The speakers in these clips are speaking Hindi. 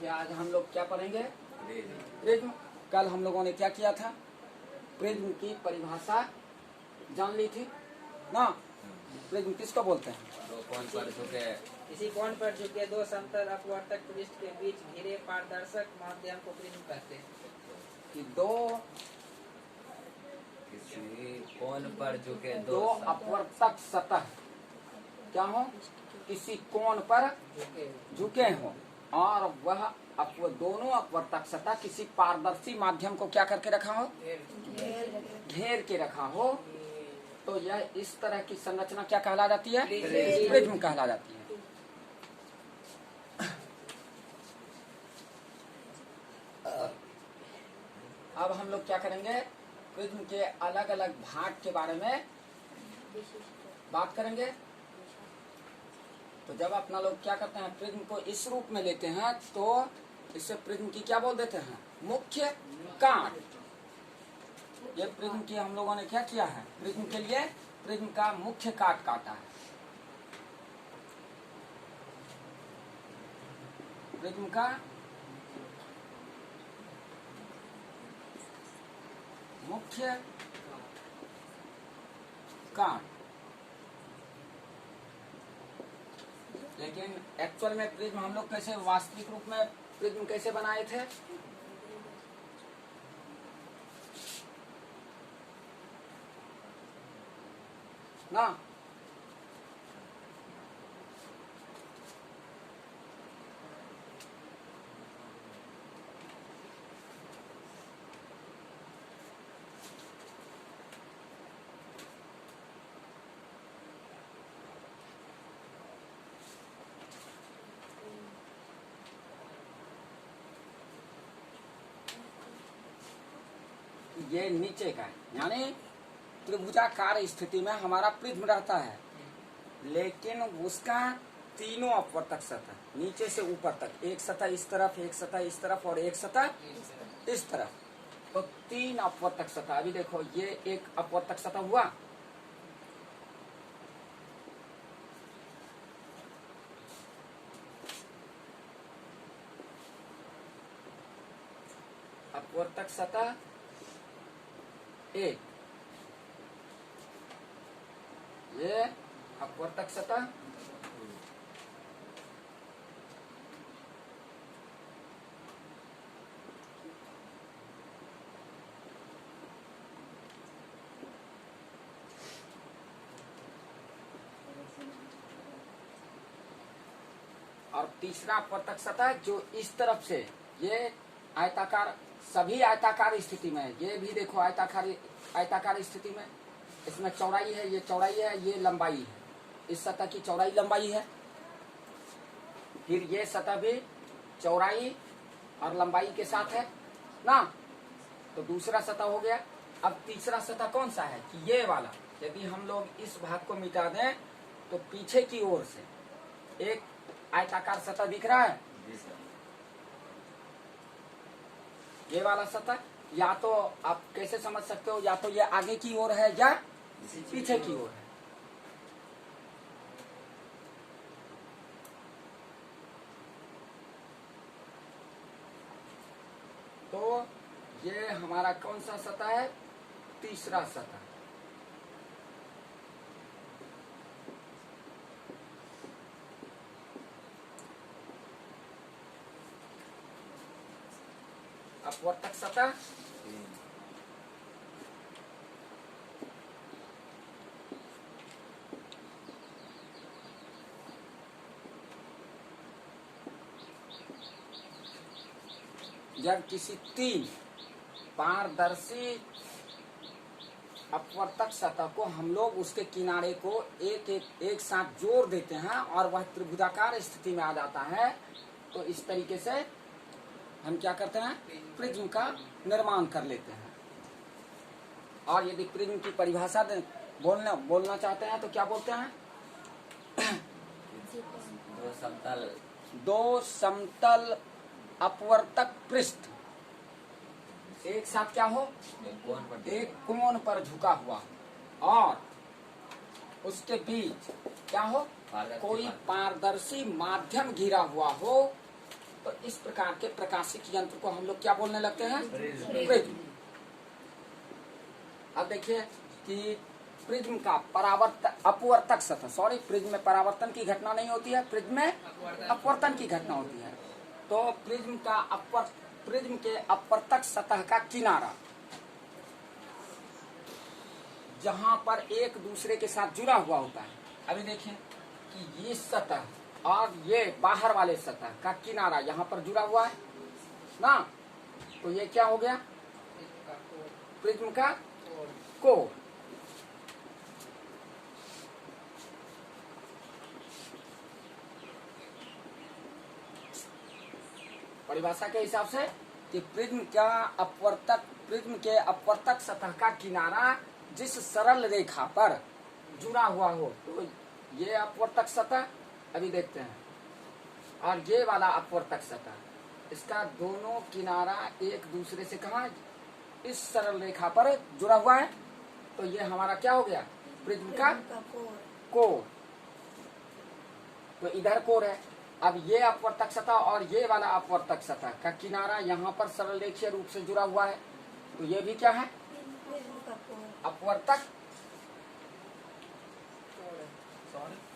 देखिए आज हम लोग क्या पढ़ेंगे? प्रिज्म। कल हम लोगों ने क्या किया था? प्रिज्म की परिभाषा जान ली थी ना। प्रिज्म किसको बोलते हैं? किसी कोण पर झुके दो समतल अपवर्तक पृष्ठ के बीच घिरे पारदर्शक माध्यम को प्रिज्म कहते हैं। कि दो किसी कोण पर झुके दो अपवर्तक सतह क्या हो? किसी कोण पर झुके हो और वह दोनों अपवर्तक सतह किसी पारदर्शी माध्यम को क्या करके रखा हो? घेर के रखा हो। तो यह इस तरह की संरचना क्या कहला जाती है? प्रिज्म कहला जाती है। अब हम लोग क्या करेंगे? प्रिज्म के अलग अलग भाग के बारे में बात करेंगे। तो जब अपना लोग क्या करते हैं, प्रिज्म को इस रूप में लेते हैं तो इसे प्रिज्म की क्या बोल देते हैं? मुख्य काट। ये प्रिज्म की हम लोगों ने क्या किया है? प्रिज्म के लिए प्रिज्म का मुख्य काट काटा है। प्रिज्म का मुख्य काट। लेकिन एक्चुअल में प्रिज्म हम लोग कैसे वास्तविक रूप में प्रिज्म कैसे बनाए थे? ना ये नीचे का है, यानी त्रिभुजाकार स्थिति में हमारा प्रिज्म रहता है, लेकिन उसका तीनों अपवर्तक सतह नीचे से ऊपर तक, एक सतह इस तरफ, एक सतह इस तरफ और एक सतह इस तरफ, तो तीन अपवर्तक सतह। अभी देखो ये एक अपवर्तक सतह हुआ, अपवर्तक सतह एक, ये अपवर्तक सतह और तीसरा अपवर्तक सतह जो इस तरफ से, ये आयताकार, सभी आयताकार स्थिति में है। ये भी देखो आयताकार स्थिति में, इसमें चौड़ाई है, ये चौड़ाई है, ये लंबाई है, इस सतह की चौड़ाई लंबाई है। फिर ये सतह भी चौड़ाई और लंबाई के साथ है ना। तो दूसरा सतह हो गया। अब तीसरा सतह कौन सा है? कि ये वाला। यदि हम लोग इस भाग को मिटा दें तो पीछे की ओर से एक आयताकार सतह दिख रहा है, ये वाला सतह। या तो आप कैसे समझ सकते हो, या तो ये आगे की ओर है या पीछे की ओर है। तो ये हमारा कौन सा सतह है? तीसरा सतह। अपवर्तक सतह जब किसी तीन पारदर्शी अपवर्तक सतह को हम लोग उसके किनारे को एक साथ जोड़ देते हैं और वह त्रिभुजाकार स्थिति में आ जाता है, तो इस तरीके से हम क्या करते हैं? प्रिज्म का निर्माण कर लेते हैं। और यदि प्रिज्म की परिभाषा बोलना चाहते हैं तो क्या बोलते हैं? दो समतल अपवर्तक पृष्ठ एक साथ क्या हो? एक कोण पर झुका हुआ और उसके बीच क्या हो? कोई पारदर्शी माध्यम घिरा हुआ हो, तो इस प्रकार के प्रकाशिक यंत्र को हम लोग क्या बोलने लगते हैं? प्रिज्म। प्रिज्म। अब देखिए कि प्रिज्म का अपवर्तक सतह, सॉरी, प्रिज्म में परावर्तन की घटना नहीं होती है, प्रिज्म में अपवर्तन की घटना होती है। तो प्रिज्म के अपवर्तक सतह का किनारा जहां पर एक दूसरे के साथ जुड़ा हुआ होता है, अभी देखिए कि ये सतह और ये बाहर वाले सतह का किनारा यहाँ पर जुड़ा हुआ है ना, तो ये क्या हो गया? प्रिज्म का कोण। परिभाषा के हिसाब से कि प्रिज्म के अपवर्तक सतह का किनारा जिस सरल रेखा पर जुड़ा हुआ हो, तो ये अपवर्तक सतह अभी देखते हैं, और ये वाला अपवर्तक सतह, इसका दोनों किनारा एक दूसरे से कहा इस सरल रेखा पर जुड़ा हुआ है, तो ये हमारा क्या हो गया? प्रिज्म का कोण। तो इधर कोण है। अब ये अपवर्तक सतह और ये वाला अपवर्तक सतह का किनारा यहाँ पर सरल रेखीय रूप से जुड़ा हुआ है, तो ये भी क्या है? अपवर्तक,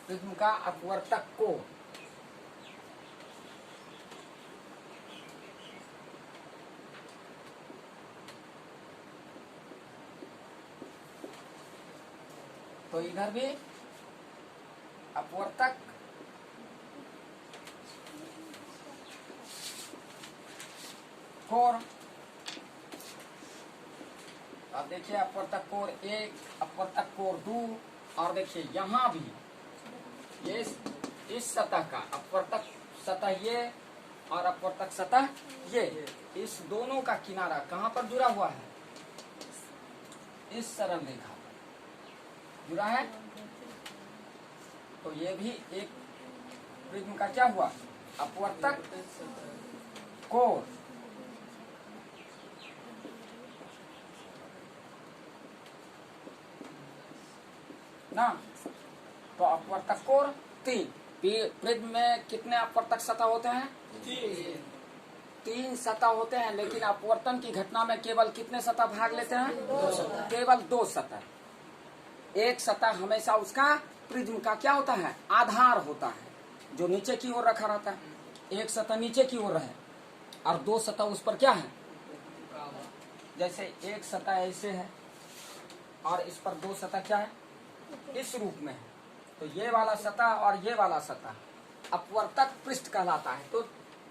प्रिज्म का अपवर्तक कोण। तो इधर भी अपवर्तक कोण। अब देखिए अपवर्तक कोण 1, अपवर्तक कोण 2, और देखिए यहाँ भी ये इस सतह का अपवर्तक सतह ये और अपवर्तक सतह ये, इस दोनों का किनारा कहाँ पर जुड़ा हुआ है? इस सरल रेखा पर जुड़ा है। तो ये भी एक प्रिज्म का क्या हुआ? अपवर्तक कोण। ना, तो अपवर्तक कोण 3। प्रिज्म में कितने अपवर्तक सतह होते हैं? 3 सतह होते हैं, लेकिन अपवर्तन की घटना में केवल कितने सतह भाग लेते हैं? 2 सतह। केवल 2 सतह। एक सतह हमेशा उसका प्रिज्म का क्या होता है? आधार होता है, जो नीचे की ओर रखा रहता है। एक सतह नीचे की ओर रहे और 2 सतह उस पर क्या है? जैसे एक सतह ऐसे है और इस पर 2 सतह क्या है? इस रूप में है। तो ये वाला सतह और ये वाला सतह अपवर्तक पृष्ठ कहलाता है। तो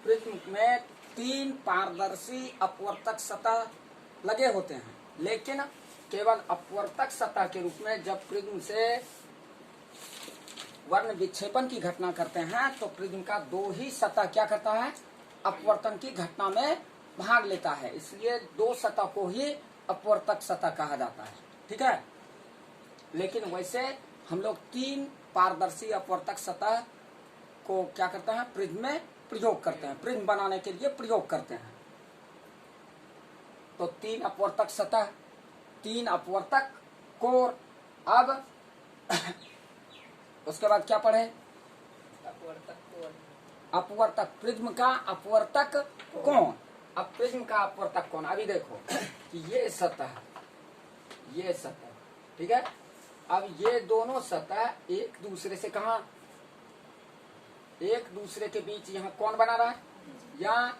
प्रिज्म में 3 पारदर्शी अपवर्तक सतह लगे होते हैं, लेकिन केवल अपवर्तक सतह के रूप में जब प्रिज्म से वर्ण विक्षेपण की घटना करते हैं, तो प्रिज्म का 2 ही सतह क्या करता है? अपवर्तन की घटना में भाग लेता है। इसलिए 2 सतह को ही अपवर्तक सतह कहा जाता है। ठीक है। लेकिन वैसे हम लोग 3 पारदर्शी अपवर्तक सतह को क्या करते हैं? प्रिज्म में प्रयोग करते हैं, प्रिज्म बनाने के लिए प्रयोग करते हैं। तो 3 अपवर्तक सतह, 3 अपवर्तक कोण। अब उसके बाद क्या पढ़े? अपवर्तक कोण। अपवर्तक, प्रिज्म का अपवर्तक कोण। अब प्रिज्म का अपवर्तक कोण, अभी देखो कि ये सतह, ये सतह, ठीक है। अब ये दोनों सतह एक दूसरे से कहा, एक दूसरे के बीच यहाँ कौन बना रहा है? या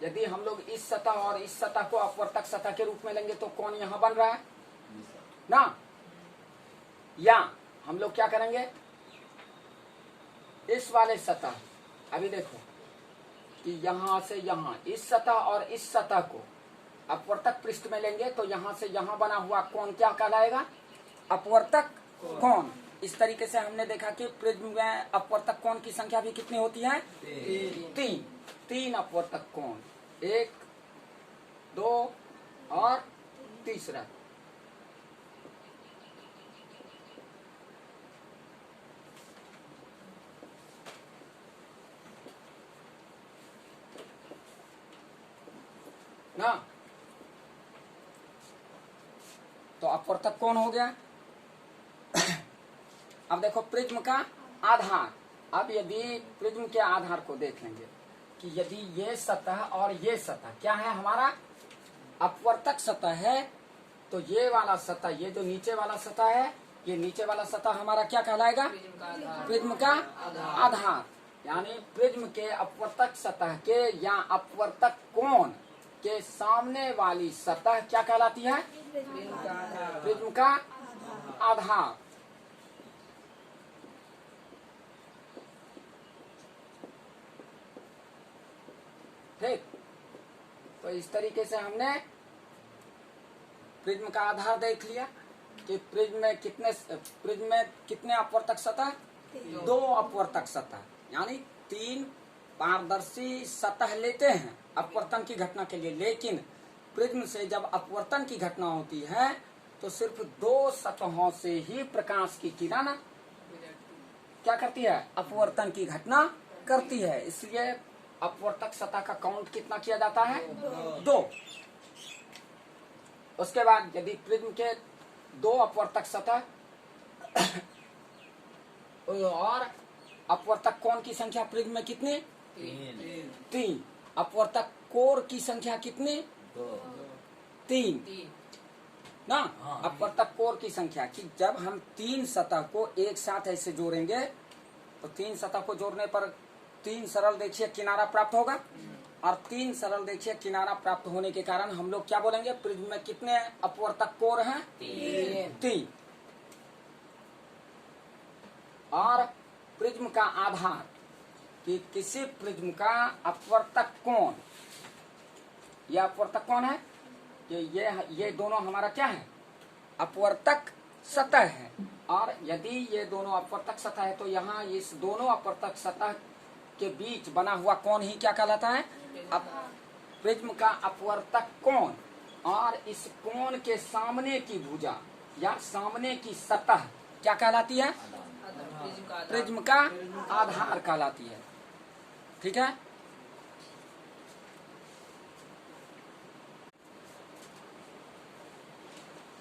यदि हम लोग इस सतह और इस सतह को अपवर्तक सतह के रूप में लेंगे तो कौन यहाँ बन रहा है ना? या हम लोग क्या करेंगे? इस वाले सतह, अभी देखो कि यहाँ से यहाँ इस सतह और इस सतह को अपवर्तक पृष्ठ में लेंगे तो यहाँ से यहाँ बना हुआ कोण क्या कहलाएगा? अपवर्तक कोण। इस तरीके से हमने देखा कि प्रिज्म में अपवर्तक कोण की संख्या भी कितनी होती है? 3 अपवर्तक कोण, 1, 2 और तीसरा। ना, तो अपवर्तक कोण हो गया। अब देखो प्रिज्म का आधार। अब यदि प्रिज्म के आधार को देख लेंगे कि यदि ये सतह और ये सतह क्या है, हमारा अपवर्तक सतह है, तो ये वाला सतह, ये जो नीचे वाला सतह है, ये नीचे वाला सतह हमारा क्या कहलाएगा, प्रिज्म का आधार। प्रिज्म का आधार। यानी प्रिज्म के अपवर्तक सतह के या अपवर्तक कोण के सामने वाली सतह क्या कहलाती है, प्रिज्म का आधार। प्रिज्म का आधार। ठीक, तो इस तरीके से हमने प्रिज्म का आधार देख लिया कि प्रिज्म में कितने अपवर्तक सतह, 2 अपवर्तक सतह, यानी 3 पारदर्शी सतह लेते हैं अपवर्तन की घटना के लिए। लेकिन प्रिज्म से जब अपवर्तन की घटना होती है तो सिर्फ 2 सतहों से ही प्रकाश की किरण क्या करती है, अपवर्तन की घटना करती है। इसलिए अपवर्तक सतह का काउंट कितना किया जाता है, 2। उसके बाद यदि प्रिज्म के 2 अपवर्तक सतह और अपवर्तक कोण की संख्या प्रिज्म में कितनी, 3। अपवर्तक कोण की संख्या कितनी, 3 ना। हाँ। अपवर्तक कोण की संख्या कि जब हम 3 सतह को एक साथ ऐसे जोड़ेंगे तो 3 सतह को जोड़ने पर 3 सरल देखिए किनारा प्राप्त होगा, और 3 सरल देखिए किनारा प्राप्त होने के कारण हम लोग क्या बोलेंगे, प्रिज्म में कितने अपवर्तक कोण हैं, 3। और प्रिज्म का आधार कि किसी प्रिज्म का अपवर्तक कोण, यह अपवर्तक कोण है, ये दोनों हमारा क्या है, अपवर्तक सतह है। और यदि ये दोनों अपवर्तक सतह है तो यहाँ इस दोनों अपवर्तक सतह के बीच बना हुआ कोण ही क्या कहलाता है, प्रिज्म का अपवर्तक कोण। और इस कोण के सामने की भुजा या सामने की सतह क्या कहलाती है, प्रिज्म का आधार। प्रिज्म का आधार कहलाती है। ठीक है,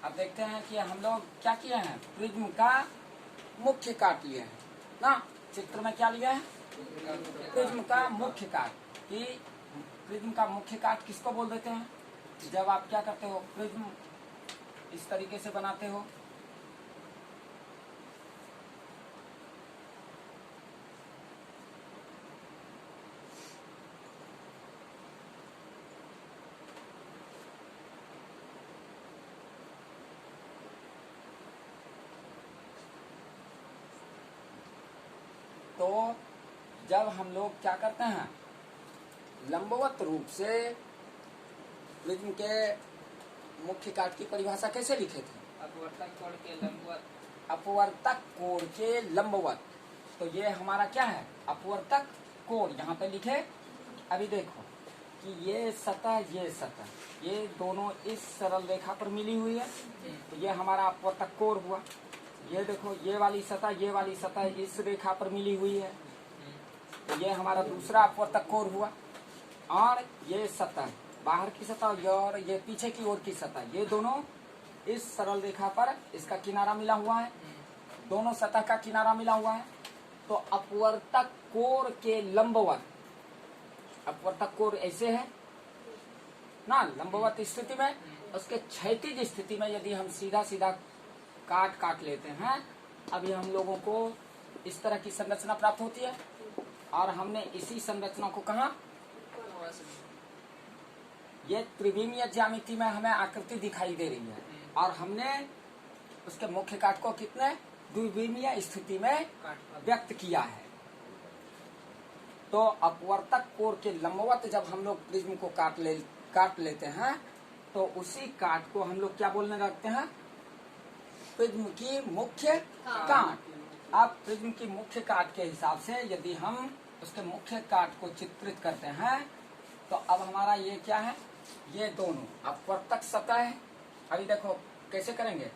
अब देखते हैं कि हम लोग क्या किए हैं, प्रिज्म का मुख्य काट लिए हैं ना। चित्र में क्या लिया है, प्रिज्म का मुख्य काट। कि प्रिज्म का मुख्य काट किसको बोल देते हैं, जब आप क्या करते हो, प्रिज्म इस तरीके से बनाते हो, तो जब हम लोग क्या करते हैं, लंबवत रूप से प्रिज्म के मुख्य काट की परिभाषा कैसे लिखे थे, अपवर्तक कोण के लंबवत। अपवर्तक कोण के लंबवत। तो ये हमारा क्या है, अपवर्तक कोण। यहाँ पे लिखे, अभी देखो कि ये सतह ये दोनों इस सरल रेखा पर मिली हुई है, तो ये हमारा अपवर्तक कोण हुआ। ये देखो ये वाली सतह इस रेखा पर मिली हुई है, तो ये हमारा दूसरा अपवर्तक कोण हुआ। और ये सतह बाहर की सतह और ये पीछे की ओर की सतह, ये दोनों इस सरल रेखा पर इसका किनारा मिला हुआ है, दोनों सतह का किनारा मिला हुआ है। तो अपवर्तक कोण के लंबवत, अपवर्तक कोण ऐसे है ना लंबवत स्थिति में, उसके क्षैतिज स्थिति में यदि हम सीधा सीधा काट लेते हैं, अभी हम लोगों को इस तरह की संरचना प्राप्त होती है। और हमने इसी संरचना को कहा, ये त्रिविमीय ज्यामिति में हमें आकृति दिखाई दे रही है, और हमने उसके मुख्य काट को कितने द्विविमीय स्थिति में व्यक्त किया है। तो अपवर्तक कोण के लंबवत जब हम लोग प्रिज्म को काट लेते हैं, तो उसी काट को हम लोग क्या बोलने लगते हैं, प्रिज्म की मुख्य काट। अब प्रिज्म की मुख्य काट के हिसाब से यदि हम उसके मुख्य काट को चित्रित करते हैं, तो अब हमारा ये क्या है, ये दोनों अपवर्तक सतह है। अभी देखो कैसे करेंगे,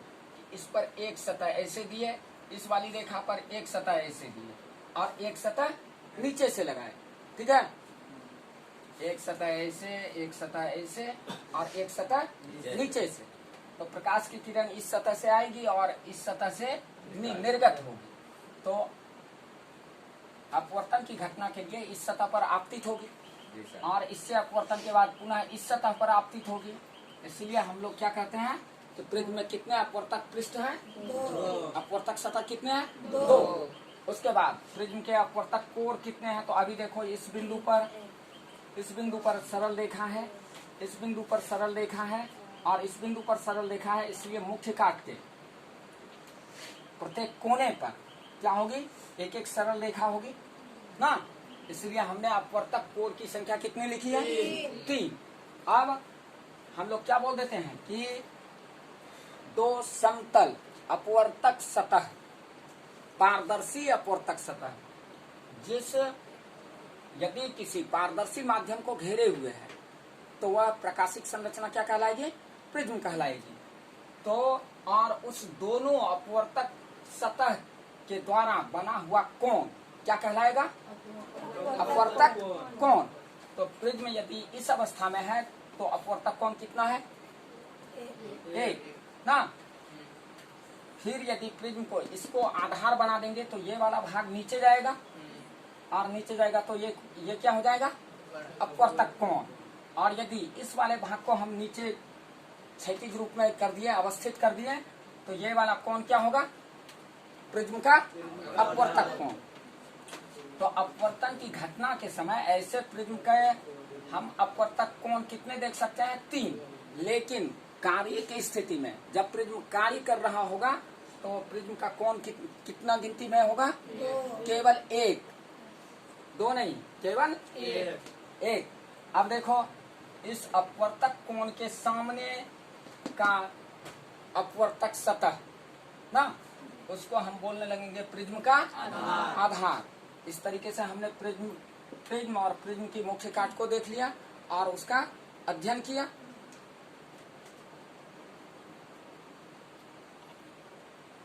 इस पर एक सतह ऐसे दिए, इस वाली रेखा पर एक सतह ऐसे दिए, और एक सतह नीचे से लगाए। ठीक है, एक सतह ऐसे, एक सतह ऐसे, और एक सतह नीचे से। तो प्रकाश की किरण इस सतह से आएगी और इस सतह से निर्गत होगी, तो अपवर्तन की घटना के लिए इस सतह पर आपतित होगी। जी सर। और इससे अपवर्तन के बाद पुनः इस सतह पर आपतित होगी। इसलिए हम लोग क्या कहते हैं कि प्रिज्म में कितने अपवर्तक पृष्ठ हैं? 2। अपवर्तक सतह कितने हैं? 2। उसके बाद प्रिज्म के अपवर्तक कोण कितने हैं? तो अभी देखो इस बिंदु पर सरल रेखा है, इस बिंदु पर सरल रेखा है और इस बिंदु पर सरल रेखा है। इसलिए मुख्य काट के प्रत्येक कोने पर क्या होगी? एक एक सरल रेखा होगी ना। इसलिए हमने अपवर्तक कोण की संख्या कितनी लिखी है? 3। अब हम लोग क्या बोल देते हैं कि 2 समतल अपवर्तक सतह, पारदर्शी अपवर्तक सतह, जिस यदि किसी पारदर्शी माध्यम को घेरे हुए है तो वह प्रकाशिक संरचना क्या कहलाएगी? प्रिज्म कहलाएगी। तो और उस दोनों अपवर्तक सतह के द्वारा बना हुआ कोण क्या कहलाएगा? अपवर्तक कोण। तो प्रिज्म यदि इस अवस्था में है तो अपवर्तक कोण कितना है? 1 ना। फिर यदि प्रिज्म को इसको आधार बना देंगे तो ये वाला भाग नीचे जाएगा और नीचे जाएगा तो ये क्या हो जाएगा? अपवर्तक कोण। और यदि इस वाले भाग को हम नीचे क्षैतिज रूप में कर दिए, अवस्थित कर दिए, तो ये वाला कोण क्या होगा? प्रिज्म का अपवर्तक कोण। तो अपवर्तन की घटना के समय ऐसे प्रिज्म के हम अपवर्तक कोण कितने देख सकते हैं? 3। लेकिन कार्य की स्थिति में जब प्रिज्म कार्य कर रहा होगा तो प्रिज्म का कोण कितना गिनती में होगा? 2। केवल 1, 2 नहीं, केवल 1। अब देखो इस अपवर्तक कोण के सामने का अपवर्तक सतह ना, उसको हम बोलने लगेंगे प्रिज्म का आधार। इस तरीके से हमने प्रिज्म और प्रिज्म की मुख्य काट को देख लिया और उसका अध्ययन किया।